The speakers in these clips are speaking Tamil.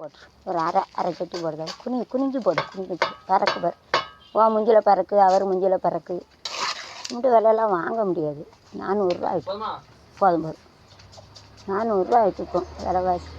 போட்டு ஒரு அரை கட்டி போடுறது. குனிஞ்சு போடு, குனிஞ்சு பறக்கு பாரு. மூஞ்சில் பறக்கு, அவர் மூஞ்சில் பறக்கு. இந்த விலையெல்லாம் வாங்க முடியாது. 400 ரூபா ஆகிட்டு போதும் 400 ரூபா ஆகிட்டுருக்கோம் விலைவாசி.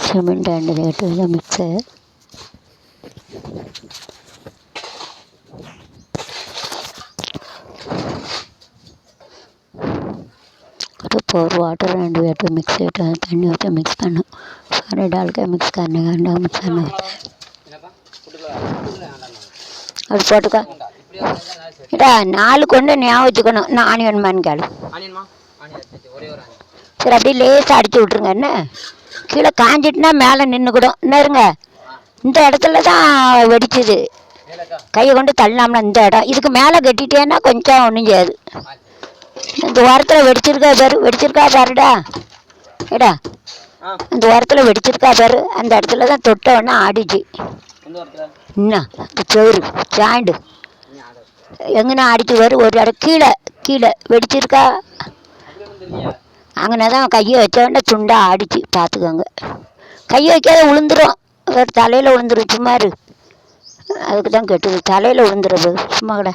സിമെൻ്റ് ഉണ്ട് കേട്ടോ മിക്സ്. तो वाटर एंड वेटर मिक्स तन्नी होते मिक्स करना, सारे डाल के मिक्स करने का अंडा मिक्स करना. அது போட்டுக்க. ஏடா 4 கொண்டு ஞாபகம் வச்சுக்கணும். நான் ஆனியன்மான்னு கேளு. சரி அப்படியே லேசாக அடித்து விட்ருங்க. என்ன கீழே காஞ்சிட்டுனா மேலே நின்றுக்கிடும். என்ன இருங்க, இந்த இடத்துல தான் வெடிச்சுது. கையை கொண்டு தள்ளலாம்னா இந்த இடம் இதுக்கு மேலே கட்டிட்டேன்னா கொஞ்சம் ஒன்றும் செய்யாது. இந்த ஓரத்தில் வெடிச்சிருக்கா பாருடா. ஏடா இந்த ஓரத்தில் வெடிச்சிருக்கா பாரு. அந்த இடத்துல தான் தொட்டவொன்னே ஆடிச்சு. இன்னும் இந்த செவரு சாண்டு எங்கன்னா அடிச்சு வரும். ஒரு இடம் கீழே வெடிச்சிருக்கா. அங்கே தான் கையை வச்சோடனே துண்டா ஆடிச்சு. பார்த்துக்கோங்க. கையை வைக்காத விழுந்துடும். வேறு தலையில் விழுந்துடும். சும்மா அதுக்கு தான் கெட்டுது. தலையில் விழுந்துடுறது சும்மா கூட.